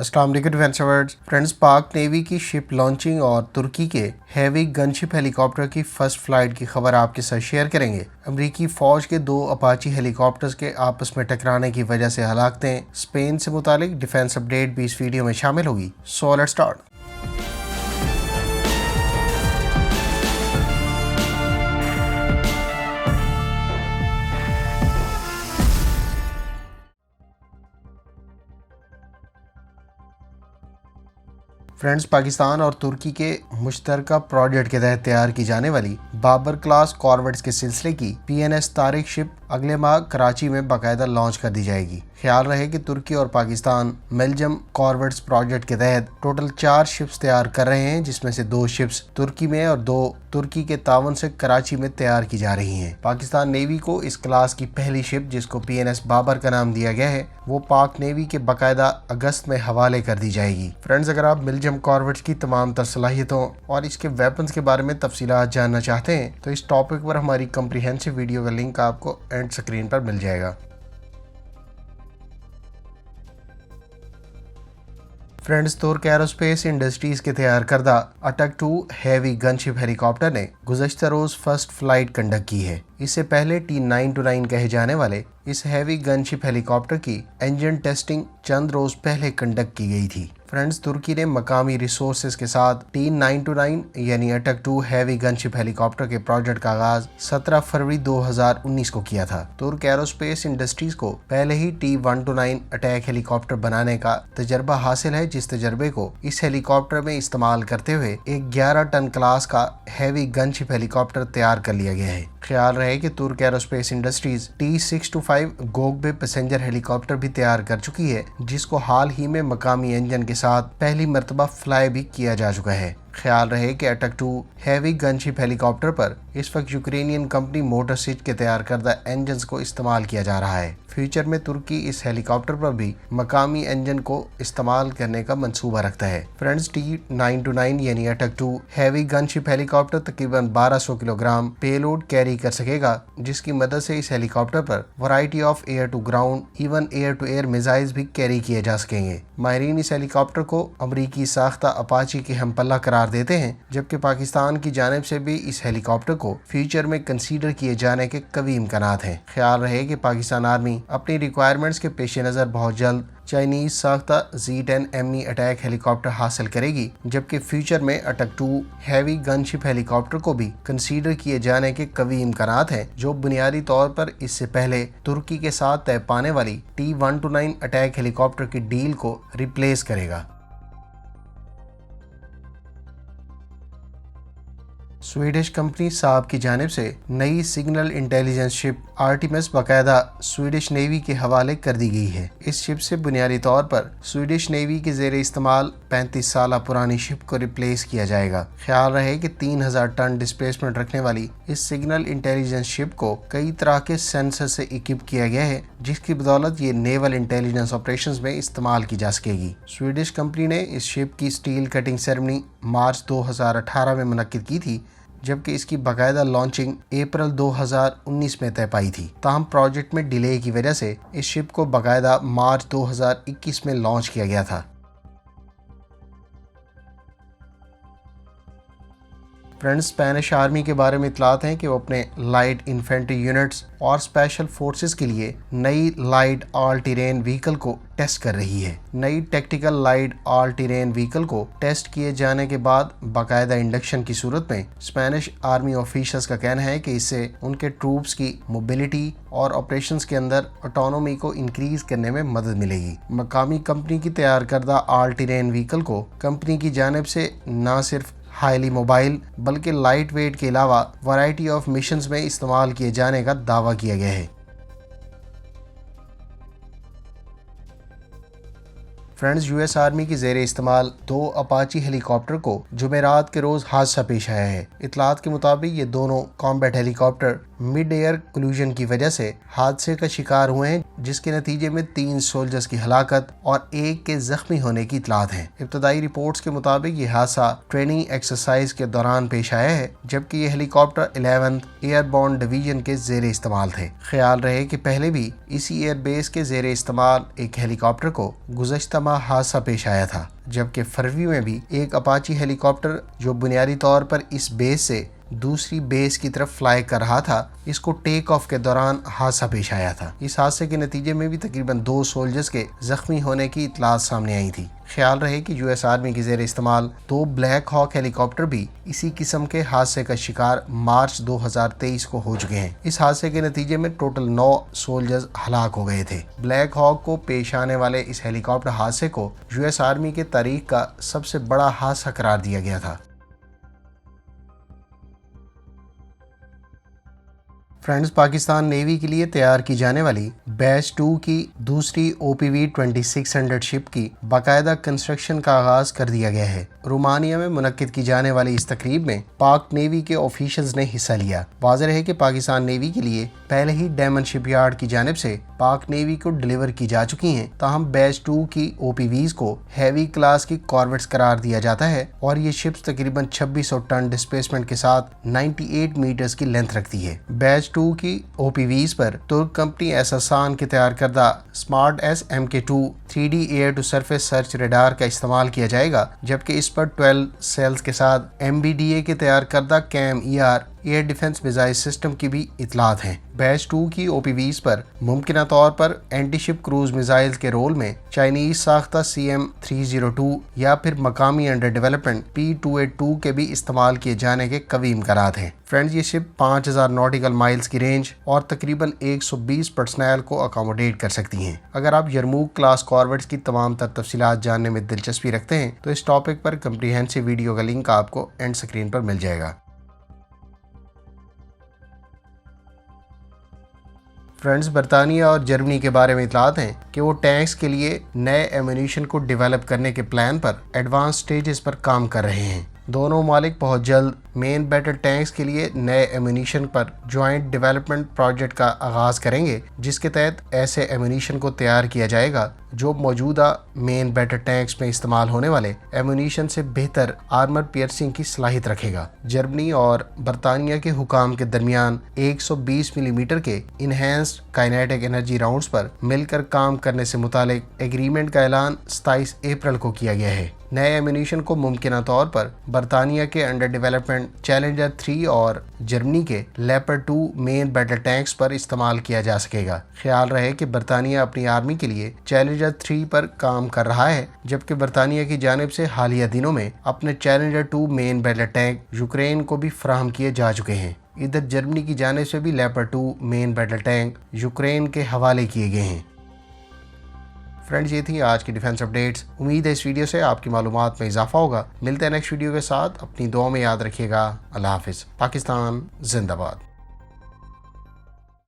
अस्सलाम वालेकुम defence awards friends. पाक नेवी की शिप लॉन्चिंग और तुर्की के हैवी गनशिप हेलीकॉप्टर की फर्स्ट फ्लाइट की खबर आपके साथ शेयर करेंगे। अमेरिकी फौज के 2 अपाची हेलीकॉप्टर्स के आपस में टकराने की वजह से हलाकतें, स्पेन से मुतालिक डिफेंस अपडेट भी इस वीडियो में शामिल होगी। So let's start. Friends, Pakistan और तुर्की के मुश्तरका प्रोजेक्ट के तहत तैयार की जाने वाली बाबर क्लास कॉर्वेट्स के सिलसिले की PNS तारिक शिप अगले माह कराची में बाकायदा लॉन्च कर दी जाएगी। ख्याल रहे कि तुर्की और पाकिस्तान मेलजम कॉर्वेट्स प्रोजेक्ट के तहत टोटल 4 शिप्स तैयार कर रहे हैं, जिसमें से 2 शिप्स तुर्की में और 2 तुर्की के तावन से कराची में तैयार की जा रही हैं। पाकिस्तान नेवी को इस क्लास की पहली शिप, जिसको PNS बाबर का नाम दिया गया है, वो पाक नेवी के बाकायदा अगस्त में हवाले कर दी जाएगी। फ्रेंड्स, अगर आप मेलजम कॉर्वेट्स की तमाम तर सलाहियतों और इसके वेपन्स के बारे में तफसीलात जानना चाहते हैं तो इस टॉपिक पर हमारी कम्प्रीहेंसिव वीडियो का लिंक आपको एंड स्क्रीन पर मिल जाएगा। फ्रेंड्स, तुर्क एरोस्पेस इंडस्ट्रीज के तैयार करदा अटक 2 हैवी गनशिप हेलीकॉप्टर ने गुज़श्ता रोज फर्स्ट फ्लाइट कंडक्ट की है। इससे पहले T929 कहे जाने वाले इस हैवी गनशिप हेलीकॉप्टर की इंजन टेस्टिंग चंद रोज पहले कंडक्ट की गई थी। फ्रेंड्स, तुर्की ने मकामी रिसोर्सेज के साथ T929 यानी अटक 2 हैवी गनशिप हेलीकॉप्टर के प्रोजेक्ट का आगाज 17 फरवरी 2019 को किया था। तुर्क एरोस्पेस इंडस्ट्रीज को पहले ही T129 अटैक हेलीकॉप्टर बनाने का तजर्बा हासिल है, जिस तजर्बे को इस हेलीकॉप्टर में इस्तेमाल करते हुए एक 11 टन क्लास का हैवी गनशिप हेलीकॉप्टर तैयार कर लिया गया है। ख्याल रहे कि तुर्क aerospace industries T625 Gokbey passenger helicopter भी तैयार कर चुकी है, जिसको हाल ही में मकामी इंजन के साथ पहली मर्तबा फ्लाई भी किया जा चुका है। ख्याल रहे कि अटक 2 हैवी गनशिप हेलीकॉप्टर पर इस वक्त यूक्रेनियन कंपनी मोटर सिच के तैयार करदा इंजन्स को इस्तेमाल किया जा रहा है। फ्यूचर में तुर्की इस हेलीकॉप्टर पर भी मकामी इंजन को इस्तेमाल करने का मंसूबा रखता है। फ्रेंड्स, T929 यानी अटक 2 हैवी गनशिप हेलीकॉप्टर तकरीबन 1200 किलोग्राम पेलोड कैरी कर सकेगा, जिसकी मदद से इस हेलीकॉप्टर पर variety of air to ground even air to air missiles भी कैरी किए जा सकेंगे। माहिरीन इस हेलीकॉप्टर को अमरीकी साख्ता अपाची के हमपल्ला करार देते हैं, जबकि पाकिस्तान की जानिब से भी इस हेलीकॉप्टर को फ्यूचर में कंसीडर किए जाने के कवी इम्कानात हैं। ख्याल रहे कि पाकिस्तान आर्मी अपनी रिक्वायरमेंट्स के पेश नज़र बहुत जल्द चाइनीज साख्ता Z10 ME अटैक हेलीकॉप्टर हासिल करेगी, जबकि फ्यूचर में अटक 2 हैवी गनशिप हेलीकॉप्टर को भी कंसीडर किए जाने के कवी इम्कानात हैं, जो बुनियादी तौर पर इससे पहले तुर्की के साथ तय पाने वाली T129 अटैक हेलीकॉप्टर की डील को रिप्लेस करेगा। स्वीडिश कंपनी साब की जानिब से नई सिग्नल इंटेलिजेंस शिप आर्टिमस बाकायदा स्वीडिश नेवी के हवाले कर दी गई है। इस शिप से बुनियादी तौर पर स्वीडिश नेवी के ज़ेरे इस्तेमाल 35 साल पुरानी शिप को रिप्लेस किया जाएगा। ख्याल रहे कि 3000 टन डिस्प्लेसमेंट रखने वाली इस सिग्नल इंटेलिजेंस शिप को कई तरह के सेंसर से इक्विप किया गया है, जिसकी बदौलत ये नेवल इंटेलिजेंस ऑपरेशंस में इस्तेमाल की जा सकेगी। स्वीडिश कंपनी ने इस शिप की स्टील कटिंग सेरेमनी मार्च 2018 में मुनक्किद की थी, जबकि इसकी बाकायदा लॉन्चिंग अप्रैल 2019 में तय पाई थी। ताहम प्रोजेक्ट में डिले की वजह से इस शिप को बाकायदा मार्च 2021 में लॉन्च किया गया था। फ्रेंड्स, स्पेनिश आर्मी के बारे में इतलात हैं कि वो अपने लाइट इन्फेंट्री यूनिट्स और स्पेशल फोर्सेस के लिए नई लाइट ऑल टेरेन व्हीकल को टेस्ट कर रही है। नई tactical light all terrain vehicle को टेस्ट किए जाने के बाद बाकायदा इंडक्शन की सूरत में स्पेनिश आर्मी ऑफिशियल्स का कहना है कि इससे उनके ट्रूप्स की मोबिलिटी और ऑपरेशंस के अंदर ऑटोनोमी को इंक्रीज करने में मदद मिलेगी। मकामी कंपनी की तैयार करदा ऑल टेरेन व्हीकल को कंपनी की जानिब से न सिर्फ हाईली मोबाइल बल्कि लाइट वेट के अलावा वैरायटी ऑफ मिशंस में इस्तेमाल किए जाने का दावा किया गया है। फ्रेंड्स, US आर्मी की ज़ेरे इस्तेमाल 2 अपाची हेलीकॉप्टर को जुमेरात के रोज हादसा पेश आया है। इतलात के मुताबिक ये दोनों combat helicopter mid air collision की वजह से हादसे का शिकार हुए हैं, जिसके नतीजे में 3 सोल्जर्स की हलाकत और 1 के जख्मी होने की इतलात है। इब्तदाई रिपोर्ट्स के मुताबिक ये हादसा ट्रेनिंग एक्सरसाइज के दौरान पेश आया है, जबकि ये हेलीकॉप्टर 11th एयरबोर्न डिवीजन के जेर इस्तेमाल थे। ख्याल रहे कि पहले भी इसी एयरबेस के जेर इस्तेमाल एक हेलीकॉप्टर को गुज़श्ता माह हादसा पेश आया था, जबकि फरवरी में भी एक अपाची हेलीकॉप्टर जो बुनियादी तौर पर इस बेस से दूसरी बेस की तरफ फ्लाई कर रहा था, इसको टेक ऑफ के दौरान हादसा पेश आया था। इस हादसे के नतीजे में भी तकरीबन 2 सोल्जर्स के जख्मी होने की इतलात सामने आई थी। ख्याल रहे कि यूएस आर्मी की जेर इस्तेमाल 2 ब्लैक हॉक हेलीकॉप्टर भी इसी किस्म के हादसे का शिकार मार्च 2023 को हो चुके हैं। इस हादसे के नतीजे में टोटल 9 सोल्जर्स हलाक हो गए थे। ब्लैक हॉक को पेश आने वाले इस हेलीकॉप्टर हादसे को यूएस आर्मी के तारीख का सबसे बड़ा हादसा करार दिया गया था। फ्रेंड्स, पाकिस्तान नेवी के लिए तैयार की जाने वाली बैच 2 की दूसरी OPV 2600 शिप की बाकायदा कंस्ट्रक्शन का आगाज कर दिया गया है। रोमानिया में मुनक्किद की जाने वाली इस तकरीब में पाक नेवी के ऑफिशियल्स ने हिस्सा लिया। वाज़ेह है कि पाकिस्तान नेवी के लिए पहले ही डेमन शिपयार्ड की जानिब से पाक नेवी को डिलीवर की जा चुकी हैं, ताहम बैच 2 की OPVs को हैवी क्लास की कॉर्वेट्स करार दिया जाता है और ये शिप्स तकरीबन 2600 टन डिस्प्लेसमेंट के साथ 98 मीटर्स की लेंथ रखती है। बैच 2 की OPVs पर तुर्क कंपनी एसासान के तैयार करदा smart MK2 3D air to surface search radar का इस्तेमाल किया जाएगा, जबकि इस पर 12 सेल्स के साथ MBDA के तैयार करदा CAMM air defence missile system की भी इतलात हैं। बैच 2 की OPVs पर मुमकिना तौर पर एंटी शिप क्रूज मिसाइल के रोल में चाइनीज साख्ता CM302 या फिर मकामी अंडर डेवलपमेंट P282 के भी इस्तेमाल किए जाने के कवी इम्कानात हैं। फ्रेंड्स, ये शिप 5000 नॉटिकल माइल्स की रेंज और तकरीबन 120 पर्सनल को अकोमोडेट कर सकती हैं। अगर आप यरमूक क्लास कॉर्वेट्स की तमाम तर तफसीलात जानने में दिलचस्पी रखते हैं तो इस टॉपिक पर कम्प्रीहेंसिव वीडियो का लिंक आपको एंड स्क्रीन पर मिल जाएगा। फ्रेंड्स, बरतानिया और जर्मनी के बारे में इतलात हैं कि वो टैंक्स के लिए नए एम्यूनिशन को डेवलप करने के प्लान पर एडवांस स्टेजेस पर काम कर रहे हैं। दोनों ममालिक बहुत जल्द मेन बैटल टैंक्स के लिए नए एम्यूनिशन पर ज्वाइंट डेवलपमेंट प्रोजेक्ट का आगाज करेंगे, जिसके तहत ऐसे एम्यूनिशन को तैयार किया जाएगा जो मौजूदा मेन बैटल टैंक्स में इस्तेमाल होने वाले एम्यूनिशन से बेहतर आर्मर पियर्सिंग की सलाहियत रखेगा। जर्मनी और बरतानिया के हुकाम के दरमियान 120 मिलीमीटर के इनहेंस्ड काइनेटिक एनर्जी राउंड्स पर मिलकर काम करने से मुतालिक एग्रीमेंट का ऐलान 27 अप्रैल को किया गया है। नए एम्यूनिशन को मुमकिना तौर पर बरतानिया के अंडर डेवलपमेंट चैलेंजर 3 और जर्मनी के लेपर्ड 2 मेन बैटल टैंक्स पर इस्तेमाल किया जा सकेगा। ख्याल रहे कि बरतानिया अपनी आर्मी के लिए चैलेंजर 3 पर काम कर रहा है, जबकि बरतानिया की जानिब से हालिया दिनों में अपने challenger 2 main battle tank Ukraine को भी फराहम किए जा चुके हैं। इधर जर्मनी की जानिब से भी leopard 2 main battle tank Ukraine के हवाले किए गए हैं। फ्रेंड्स, ये थी आज की डिफेंस अपडेट्स। उम्मीद है इस वीडियो से आपकी मालूमात में इजाफा होगा। मिलते हैं नेक्स्ट वीडियो के साथ। अपनी दुआ में याद रखिएगा। अल्लाह हाफिज़। पाकिस्तान जिंदाबाद।